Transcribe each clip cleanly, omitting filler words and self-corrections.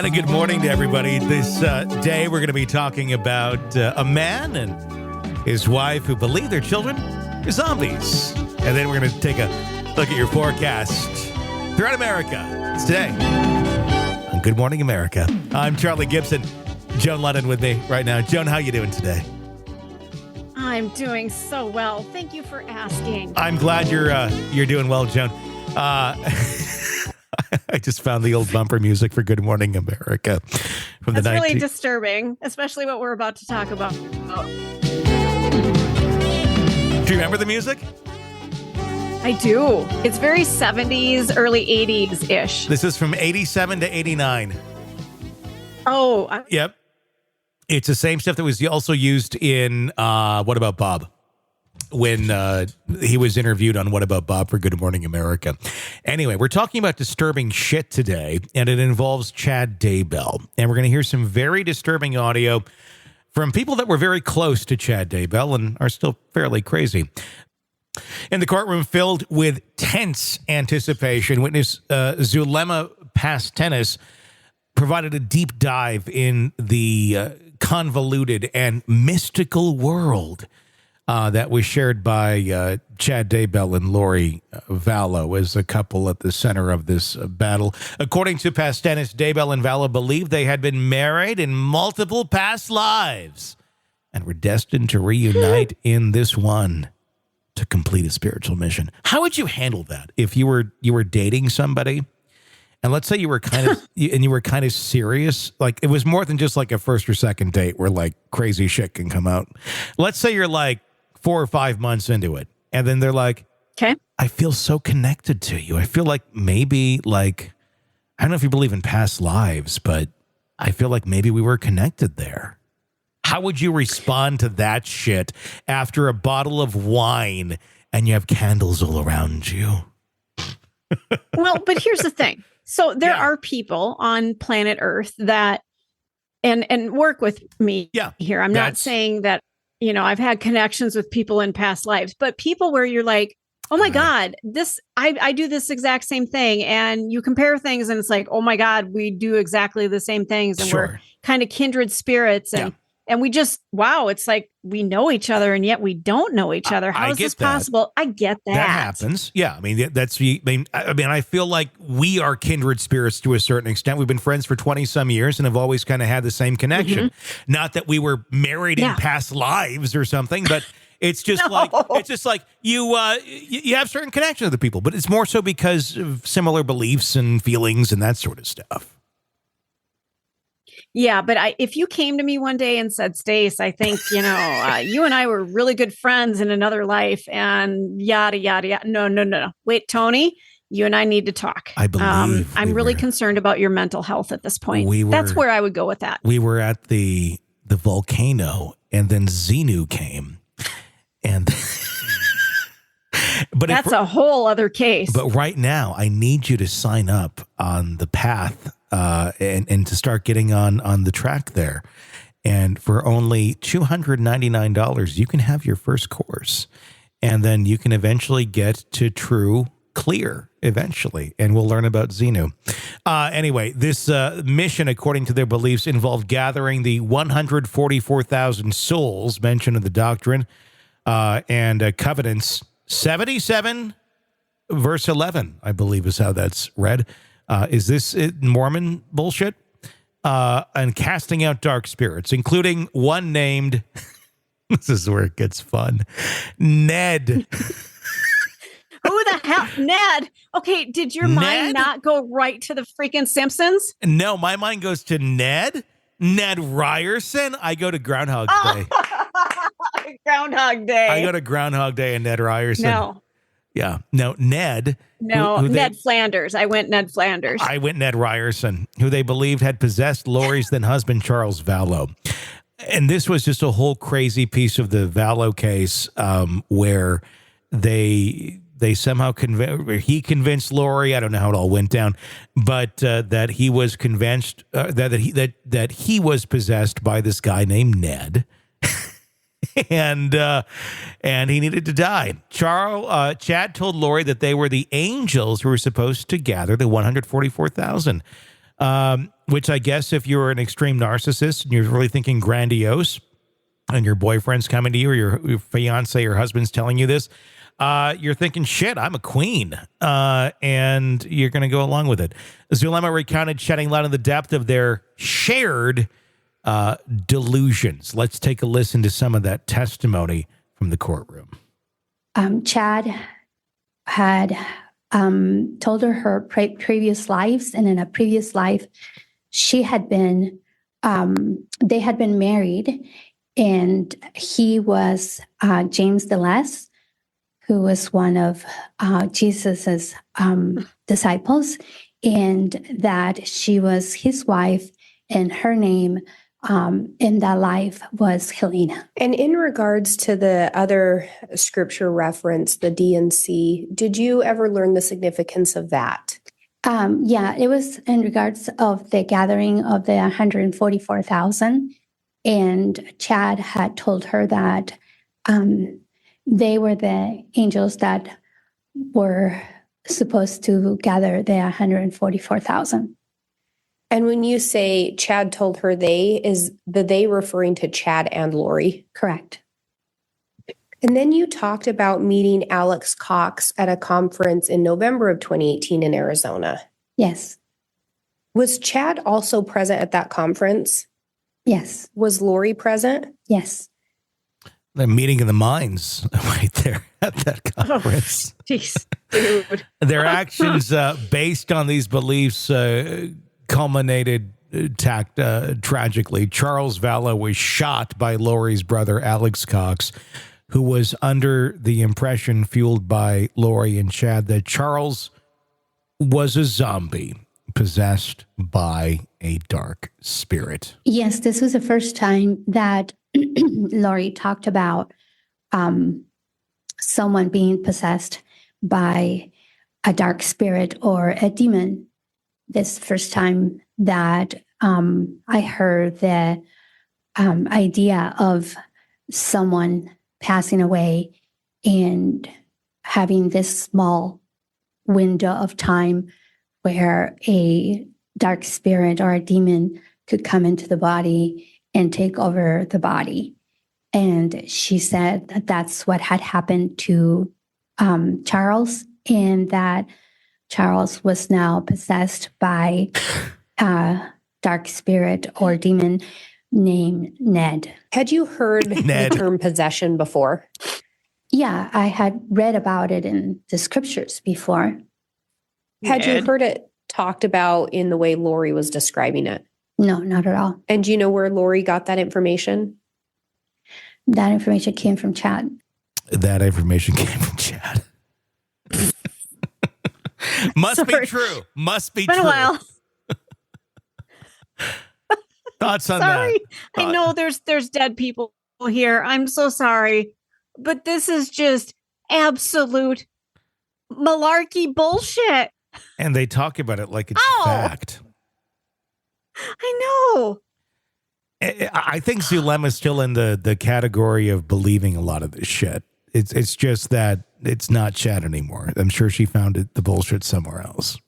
And a good morning to everybody. This day we're going to be talking about a man and his wife who believe their children are zombies. And then we're going to take a look at your forecast throughout America. It's today on Good Morning America. I'm Charlie Gibson. Joan Lennon with me right now. Joan, how you doing today? I'm doing so well. Thank you for asking. I'm glad you're doing well, Joan. I just found the old bumper music for Good Morning America from That's really disturbing, especially what we're about to talk about. Do you remember the music? I do. It's very 70s, early 80s-ish. This is from 87 to 89. Oh. Yep. It's the same stuff that was also used in What About Bob? When he was interviewed on What About Bob for Good Morning America. Anyway, we're talking about disturbing shit today, and it involves Chad Daybell. And we're going to hear some very disturbing audio from people that were very close to Chad Daybell and are still fairly crazy. In the courtroom filled with tense anticipation, witness Zulema Pastenes provided a deep dive in the convoluted and mystical world that was shared by Chad Daybell and Vallow as a couple at the center of this battle. According to Pastenes, Daybell and Vallow believed they had been married in multiple past lives and were destined to reunite in this one to complete a spiritual mission. How would you handle that if you were dating somebody? And let's say you were kind of serious, like it was more than just like a first or second date where like crazy shit can come out. Let's say you're like 4 or 5 months into it, and then they're like, "Okay, I feel so connected to you. I feel like maybe like I don't know if you believe in past lives, but I feel like maybe we were connected there." How would you respond to that shit after a bottle of wine and you have candles all around you? Well, but here's the thing. So there are people on planet Earth that and work with me here. I'm not saying that, you know, I've had connections with people in past lives, but people where you're like, oh my God, I do this exact same thing. And you compare things and it's like, oh my God, we do exactly the same things. And we're kind of kindred spirits. And we just, wow, it's like we know each other and yet we don't know each other. How is this possible? I get that. That happens. Yeah. I feel like we are kindred spirits to a certain extent. We've been friends for 20 some years and have always kind of had the same connection. Mm-hmm. Not that we were married in past lives or something, but it's just like you have certain connections with the people, but it's more so because of similar beliefs and feelings and that sort of stuff. Yeah, but if you came to me one day and said, Stace, I think, you and I were really good friends in another life and yada, yada, yada. No. Wait, Tony, you and I need to talk. I believe I'm really concerned about your mental health at this point. That's where I would go with that. We were at the volcano and then Xenu came and... But that's a whole other case. But right now, I need you to sign up on the path and to start getting on the track there. And for only $299, you can have your first course. And then you can eventually get to true clear eventually. And we'll learn about Xenu. Anyway, this mission, according to their beliefs, involved gathering the 144,000 souls mentioned in the Doctrine and Covenants. 77 verse 11, I believe is how that's read. Is this Mormon bullshit? And casting out dark spirits, including one named, this is where it gets fun, Ned. Who the hell? Ned. Okay, did your mind not go right to the freaking Simpsons? No, my mind goes to Ned Ryerson. I go to Groundhog Day. Groundhog Day. I go to Groundhog Day and Ned Ryerson. No. Yeah. No, Ned. No, Ned Flanders. I went Ned Flanders. I went Ned Ryerson, who they believed had possessed Lori's then husband, Charles Vallow. And this was just a whole crazy piece of the Vallow case where they somehow he convinced Lori, I don't know how it all went down, but that he was convinced that he was possessed by this guy named Ned. And he needed to die. Chad told Lori that they were the angels who were supposed to gather the 144,000. which I guess if you're an extreme narcissist and you're really thinking grandiose and your boyfriend's coming to you or your fiance or husband's telling you this, you're thinking, shit, I'm a queen, and you're going to go along with it. Zulema recounted shedding light on the depth of their shared delusions. Let's take a listen to some of that testimony from the courtroom. Chad had told her previous lives, and in a previous life, she had been, they had been married, and he was James the Less, who was one of Jesus's disciples, and that she was his wife, and her name in that life was Helena. And in regards to the other scripture reference, the D and C, did you ever learn the significance of that? Yeah, it was in regards of the gathering of the 144,000. And Chad had told her that they were the angels that were supposed to gather the 144,000. And when you say Chad told her they, is the they referring to Chad and Lori? Correct. And then you talked about meeting Alex Cox at a conference in November of 2018 in Arizona. Yes. Was Chad also present at that conference? Yes. Was Lori present? Yes. The meeting of the minds right there at that conference. Jeez, dude. Their actions based on these beliefs culminated tragically. Charles Vallow was shot by Lori's brother, Alex Cox, who was under the impression, fueled by Lori and Chad, that Charles was a zombie possessed by a dark spirit. Yes, this was the first time that Lori talked about someone being possessed by a dark spirit or a demon. This first time that I heard the idea of someone passing away and having this small window of time where a dark spirit or a demon could come into the body and take over the body. And she said that that's what had happened to Charles, and that Charles was now possessed by a dark spirit or demon named Ned. Had you heard the term possession before? Yeah, I had read about it in the scriptures before. Had you heard it talked about in the way Lori was describing it? No, not at all. And do you know where Lori got that information? That information came from Chad. That information came from Chad. Must be true. Must be it's been true. a while. Thoughts on sorry. that? I know there's dead people here. I'm so sorry. But this is just absolute malarkey bullshit. And they talk about it like it's fact. I know. I think Zulema's still in the category of believing a lot of this shit. It's just that it's not Chad anymore. I'm sure she found the bullshit somewhere else.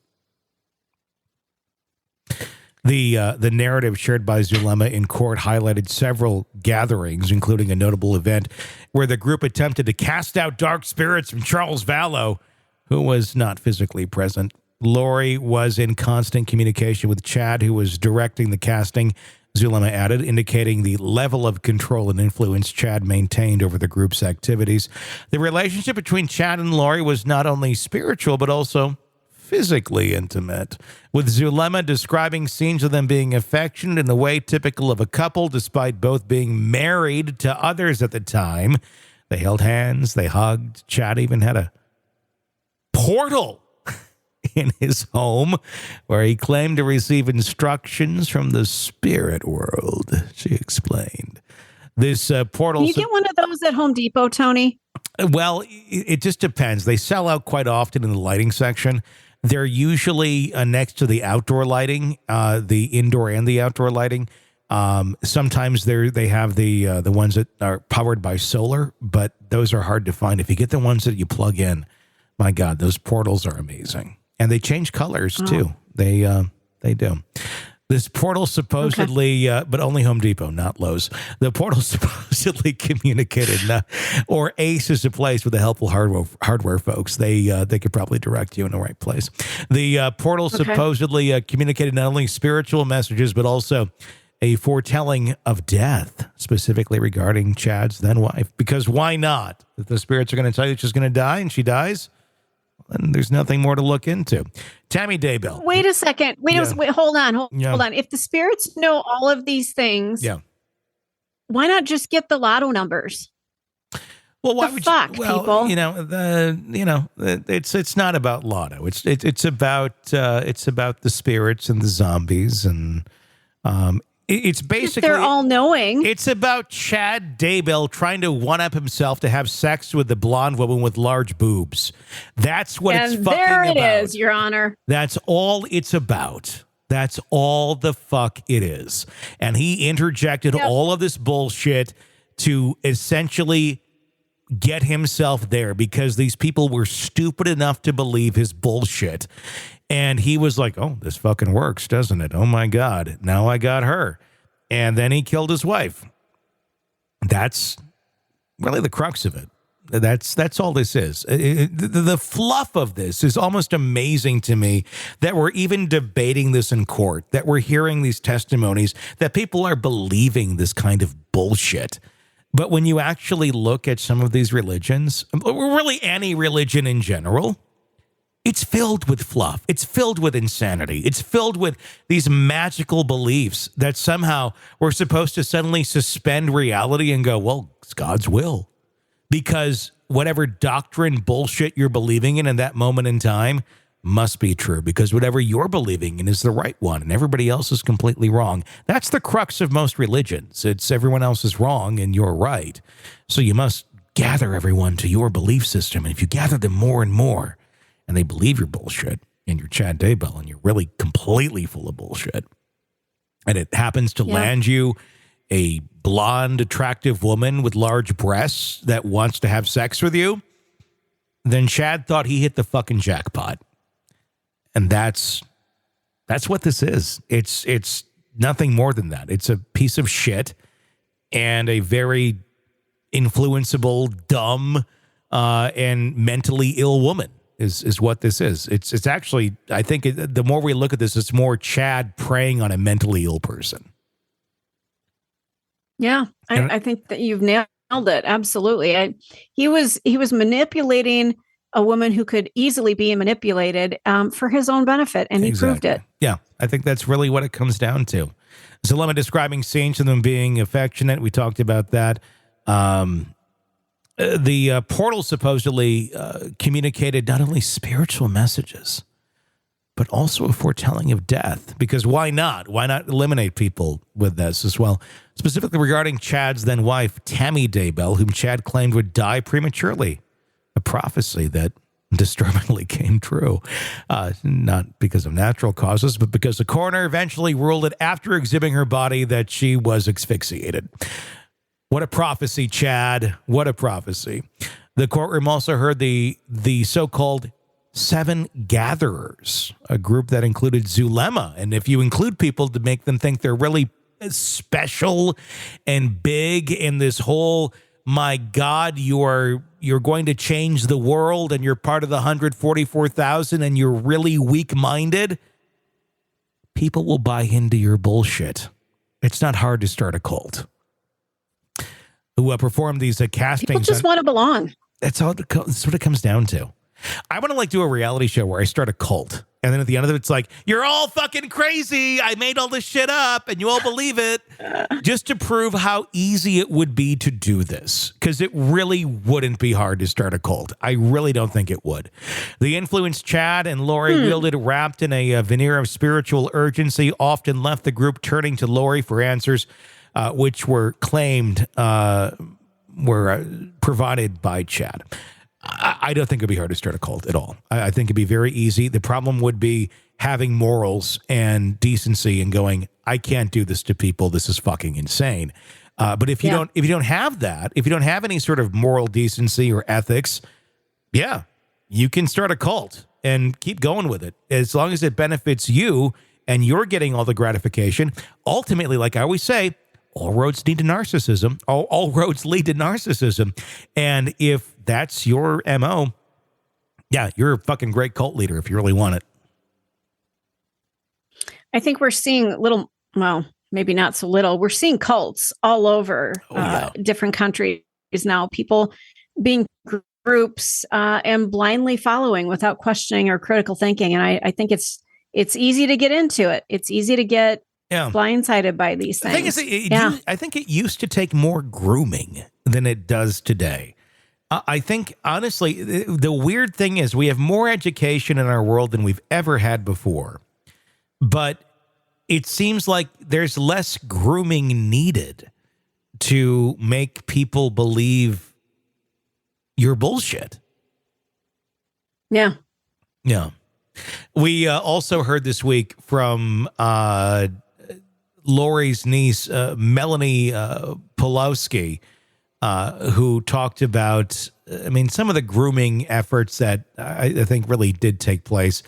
The narrative shared by Zulema in court highlighted several gatherings, including a notable event where the group attempted to cast out dark spirits from Charles Vallow, who was not physically present. Lori was in constant communication with Chad, who was directing the casting, Zulema added, indicating the level of control and influence Chad maintained over the group's activities. The relationship between Chad and Lori was not only spiritual, but also physically intimate, with Zulema describing scenes of them being affectionate in the way typical of a couple, despite both being married to others at the time. They held hands, they hugged. Chad even had a portal in his home where he claimed to receive instructions from the spirit world, she explained. This portal... Can you get one of those at Home Depot, Tony? Well, it just depends. They sell out quite often in the lighting section. They're usually next to the outdoor lighting, the indoor and the outdoor lighting. Sometimes they have the ones that are powered by solar, but those are hard to find. If you get the ones that you plug in, my God, those portals are amazing. And they change colors too. They They do. This portal supposedly, but only Home Depot, not Lowe's. The portal supposedly communicated, or Ace is a place with the helpful hardware folks. They could probably direct you in the right place. The portal supposedly communicated not only spiritual messages, but also a foretelling of death, specifically regarding Chad's then wife. Because why not? If the spirits are going to tell you she's going to die and she dies, then there's nothing more to look into. Tammy Daybell. Wait a second. Wait, hold on. Hold on. If the spirits know all of these things, why not just get the lotto numbers? Well, why would people? It's not about lotto. It's about the spirits and the zombies, and it's basically they're all knowing. It's about Chad Daybell trying to one-up himself to have sex with the blonde woman with large boobs. That's what it's fucking about. And there it is, Your Honor. That's all it's about. That's all the fuck it is. And he interjected all of this bullshit to essentially get himself there because these people were stupid enough to believe his bullshit. And he was like, oh, this fucking works, doesn't it? Oh, my God. Now I got her. And then he killed his wife. That's really the crux of it. That's all this is. The fluff of this is almost amazing to me that we're even debating this in court, that we're hearing these testimonies, that people are believing this kind of bullshit. But when you actually look at some of these religions, really any religion in general, it's filled with fluff. It's filled with insanity. It's filled with these magical beliefs that somehow we're supposed to suddenly suspend reality and go, well, it's God's will. Because whatever doctrine bullshit you're believing in that moment in time must be true. Because whatever you're believing in is the right one and everybody else is completely wrong. That's the crux of most religions. It's everyone else is wrong and you're right. So you must gather everyone to your belief system. And if you gather them more and more, and they believe your bullshit, and you're Chad Daybell, and you're really completely full of bullshit, and it happens to land you a blonde, attractive woman with large breasts that wants to have sex with you, then Chad thought he hit the fucking jackpot. And that's what this is. It's nothing more than that. It's a piece of shit and a very influenceable, dumb, and mentally ill woman. Is what this is. It's actually, I think the more we look at this, it's more Chad preying on a mentally ill person. Yeah, I think that you've nailed it. Absolutely. He was manipulating a woman who could easily be manipulated for his own benefit, and he proved it. Yeah, I think that's really what it comes down to. Zulema describing scenes of them being affectionate. We talked about that. The portal supposedly communicated not only spiritual messages, but also a foretelling of death. Because why not? Why not eliminate people with this as well? Specifically regarding Chad's then wife, Tammy Daybell, whom Chad claimed would die prematurely. A prophecy that disturbingly came true. Not because of natural causes, but because the coroner eventually ruled it after exhibiting her body that she was asphyxiated. What a prophecy, Chad. What a prophecy. The courtroom also heard the so-called 7 gatherers, a group that included Zulema. And if you include people to make them think they're really special and big in this whole, my God, you're going to change the world and you're part of the 144,000 and you're really weak-minded, people will buy into your bullshit. It's not hard to start a cult. Who perform these castings. People just want to belong. That's what it comes down to. I want to do a reality show where I start a cult. And then at the end of it, it's like, you're all fucking crazy. I made all this shit up and you all believe it. Just to prove how easy it would be to do this. Because it really wouldn't be hard to start a cult. I really don't think it would. The influence Chad and Lori wielded, wrapped in a veneer of spiritual urgency, often left the group turning to Lori for answers which were claimed were provided by Chad. I don't think it'd be hard to start a cult at all. I think it'd be very easy. The problem would be having morals and decency and going, I can't do this to people. This is fucking insane. But if you don't have that, if you don't have any sort of moral decency or ethics, you can start a cult and keep going with it as long as it benefits you and you're getting all the gratification. Ultimately, like I always say, all roads lead to narcissism. All roads lead to narcissism. And if that's your MO, yeah, you're a fucking great cult leader if you really want it. I think we're seeing maybe not so little. We're seeing cults all over different countries now. People being groups and blindly following without questioning or critical thinking. And I think it's easy to get into it. It's easy to get blindsided by these things. I think it used to take more grooming than it does today. I think, honestly, the weird thing is we have more education in our world than we've ever had before. But it seems like there's less grooming needed to make people believe your bullshit. Yeah. Yeah. We also heard this week from Lori's niece, Melanie Pulowski, who talked about, some of the grooming efforts that I think really did take place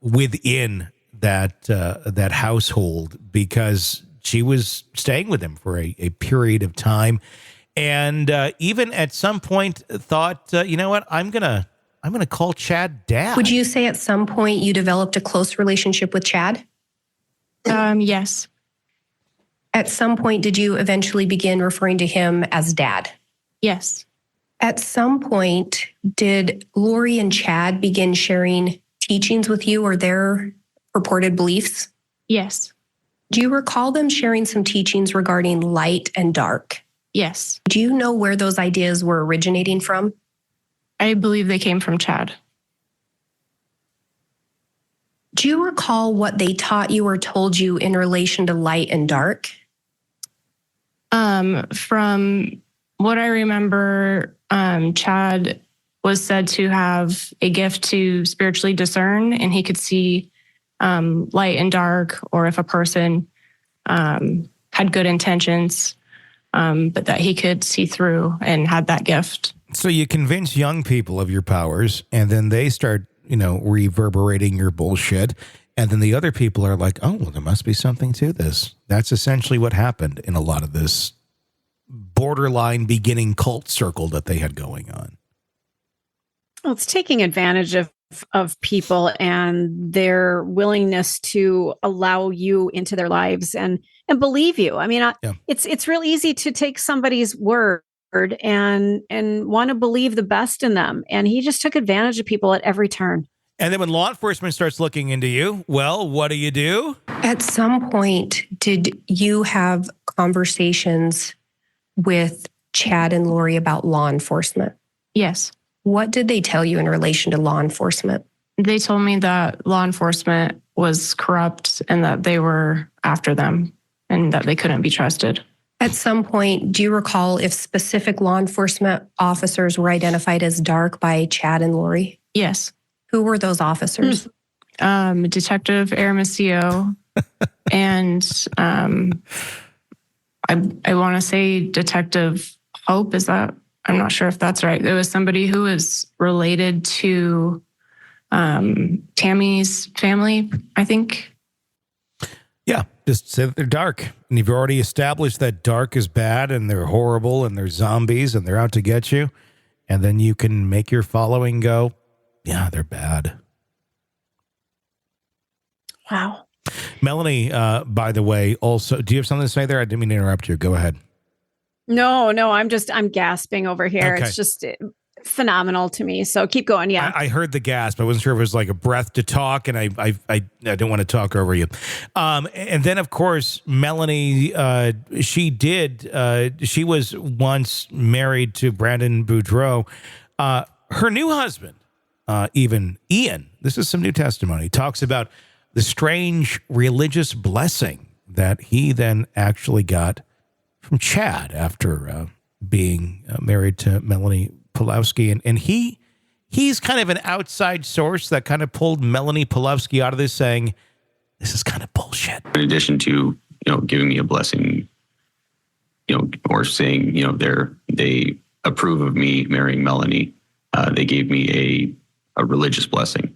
within that household, because she was staying with him for a period of time. And even at some point thought, you know what, I'm gonna call Chad Dad. Would you say at some point you developed a close relationship with Chad? Yes. At some point, did you eventually begin referring to him as Dad? Yes. At some point, did Lori and Chad begin sharing teachings with you or their purported beliefs? Yes. Do you recall them sharing some teachings regarding light and dark? Yes. Do you know where those ideas were originating from? I believe they came from Chad. Do you recall what they taught you or told you in relation to light and dark? From what I remember, Chad was said to have a gift to spiritually discern, and he could see light and dark, or if a person had good intentions, but that he could see through and had that gift. So you convince young people of your powers, and then they start, reverberating your bullshit. And then the other people are like, oh, well, there must be something to this. That's essentially what happened in a lot of this borderline beginning cult circle that they had going on. Well, it's taking advantage of people and their willingness to allow you into their lives and believe you. It's real easy to take somebody's word and want to believe the best in them. And he just took advantage of people at every turn. And then when law enforcement starts looking into you, well, what do you do? At some point, did you have conversations with Chad and Lori about law enforcement? Yes. What did they tell you in relation to law enforcement? They told me that law enforcement was corrupt and that they were after them and that they couldn't be trusted. At some point, do you recall if specific law enforcement officers were identified as dark by Chad and Lori? Yes. Who were those officers? Detective Aramasio and I want to say Detective Hope. Is that? I'm not sure if that's right. There was somebody who was related to Tammy's family, I think. Yeah, just say that they're dark. And you've already established that dark is bad and they're horrible and they're zombies and they're out to get you. And then you can make your following go, yeah, they're bad. Wow. Melanie, by the way, also, do you have something to say there? I didn't mean to interrupt you. Go ahead. No, I'm gasping over here. Okay. It's just phenomenal to me. So keep going. Yeah. I heard the gasp. I wasn't sure if it was like a breath to talk, and I didn't want to talk over you. And then, of course, Melanie, she was once married to Brandon Boudreaux. Her new husband, even Ian, this is some new testimony, talks about the strange religious blessing that he then actually got from Chad after being married to Melanie Pulowski. And he's kind of an outside source that kind of pulled Melanie Pulowski out of this, saying, this is kind of bullshit. In addition to, giving me a blessing, or saying, they approve of me marrying Melanie, they gave me a religious blessing.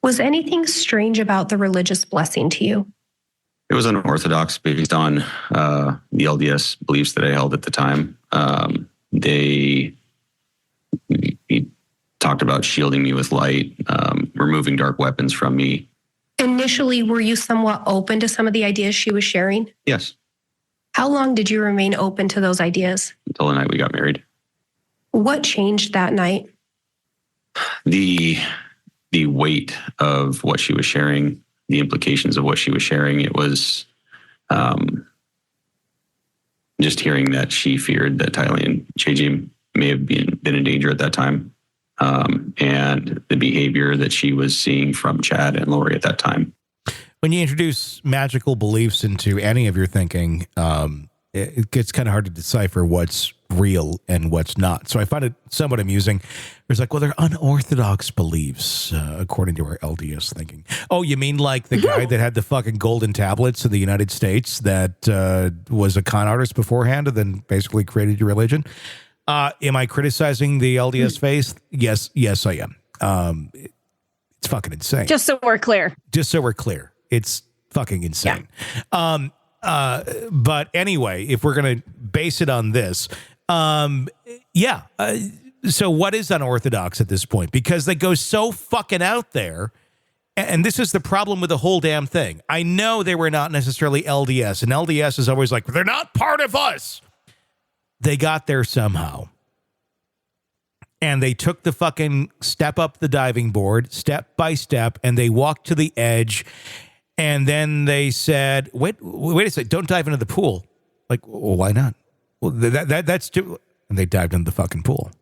Was anything strange about the religious blessing to you? It was unorthodox based on the LDS beliefs that I held at the time. He talked about shielding me with light, removing dark weapons from me. Initially, were you somewhat open to some of the ideas she was sharing? Yes. How long did you remain open to those ideas? Until the night we got married. What changed that night? The weight of what she was sharing, the implications of what she was sharing. It was just hearing that she feared that Tylee and JJ may have been in danger at that time. And the behavior that she was seeing from Chad and Lori at that time. When you introduce magical beliefs into any of your thinking, it gets kind of hard to decipher what's real and what's not. So I find it somewhat amusing. There's like, well, they're unorthodox beliefs, according to our LDS thinking. Oh, you mean like the guy that had the fucking golden tablets in the United States that was a con artist beforehand and then basically created your religion? Am I criticizing the LDS faith? Yes, I am. It's fucking insane. Just so we're clear. It's fucking insane. Yeah. But anyway, if we're going to base it on this, so what is unorthodox at this point? Because they go so fucking out there, and this is the problem with the whole damn thing. I know they were not necessarily LDS, and LDS is always like, they're not part of us. They got there somehow. And they took the fucking step up the diving board, step by step, and they walked to the edge. And then they said, wait a second, don't dive into the pool. Like, well, why not? Well, that's too... And they dived into the fucking pool.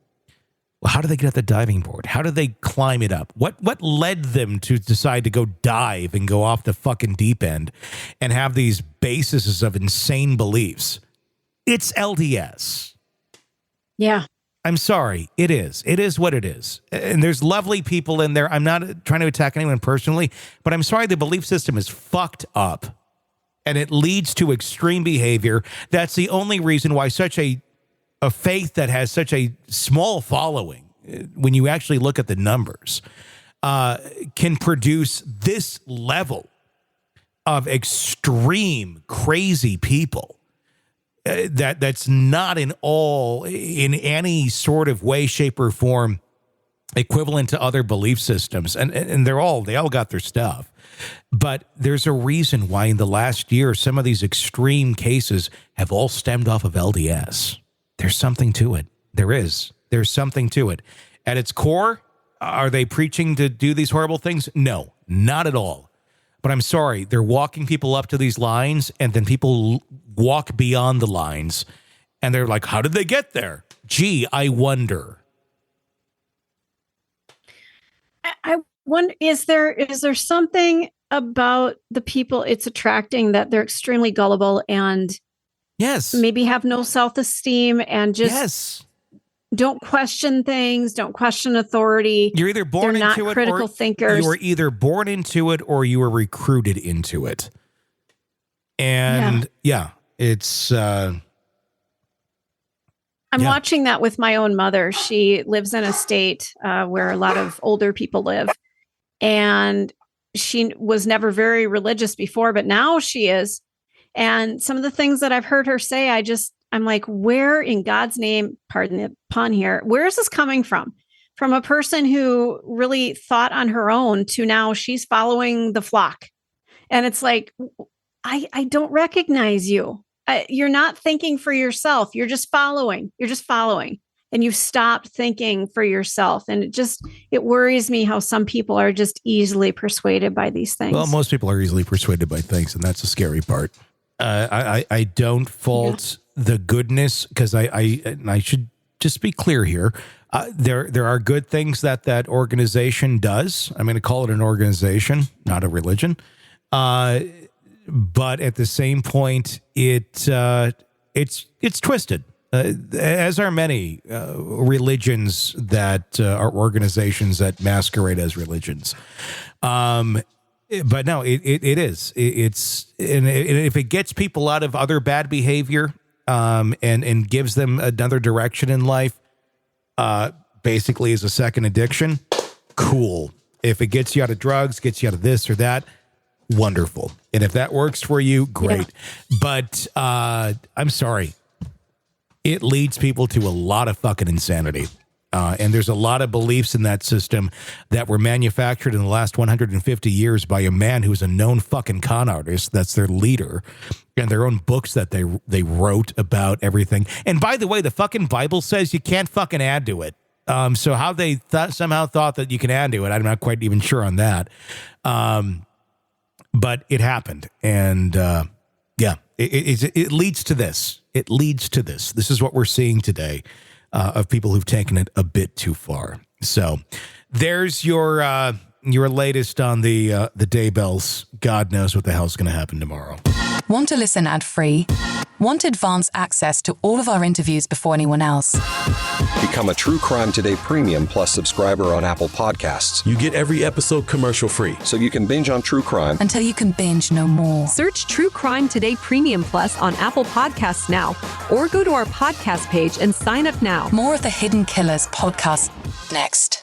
Well, how did they get at the diving board? How did they climb it up? What led them to decide to go dive and go off the fucking deep end and have these bases of insane beliefs? It's LDS. Yeah. I'm sorry. It is. It is what it is. And there's lovely people in there. I'm not trying to attack anyone personally, but I'm sorry the belief system is fucked up and it leads to extreme behavior. That's the only reason why such a faith that has such a small following, when you actually look at the numbers, can produce this level of extreme, crazy people. That's not in any sort of way, shape, or form equivalent to other belief systems. And they all got their stuff. But there's a reason why in the last year, some of these extreme cases have all stemmed off of LDS. There's something to it. There is. There's something to it. At its core, are they preaching to do these horrible things? No, not at all. But I'm sorry, they're walking people up to these lines, and then people walk beyond the lines, and they're like, how did they get there? Gee, I wonder. I wonder, is there something about the people it's attracting that they're extremely gullible and yes, maybe have no self-esteem and just don't question things, don't question authority. You're either born They're into not it critical or thinkers. You were either born into it or you were recruited into it. And it's I'm watching that with my own mother. She lives in a state where a lot of older people live. And she was never very religious before, but now she is. And some of the things that I've heard her say, I'm like, where in God's name, pardon the pun here, where is this coming from? From a person who really thought on her own to now she's following the flock. And it's like, I don't recognize you. You're not thinking for yourself. You're just following. And you've stopped thinking for yourself. And it worries me how some people are just easily persuaded by these things. Well, most people are easily persuaded by things, and that's the scary part. I don't fault the goodness, because I should just be clear here. There are good things that organization does. I'm going to call it an organization, not a religion. But at the same point, it's twisted, as are many religions that are organizations that masquerade as religions. But no, it is. And if it gets people out of other bad behavior, and gives them another direction in life, basically as a second addiction, cool. If it gets you out of drugs, gets you out of this or that, wonderful. And if that works for you, great. Yeah. But I'm sorry. It leads people to a lot of fucking insanity. And there's a lot of beliefs in that system that were manufactured in the last 150 years by a man who's a known fucking con artist. That's their leader. And their own books that they wrote about everything. And by the way, the fucking Bible says you can't fucking add to it. So how they somehow thought that you can add to it, I'm not quite even sure on that. But it happened. And it leads to this. It leads to this. This is what we're seeing today. Of people who've taken it a bit too far. So there's your latest on the Daybells. God knows what the hell's going to happen tomorrow. Want to listen ad-free? Want advanced access to all of our interviews before anyone else? Become a True Crime Today Premium Plus subscriber on Apple Podcasts. You get every episode commercial-free. So you can binge on True Crime. Until you can binge no more. Search True Crime Today Premium Plus on Apple Podcasts now, or go to our podcast page and sign up now. More of the Hidden Killers podcast next.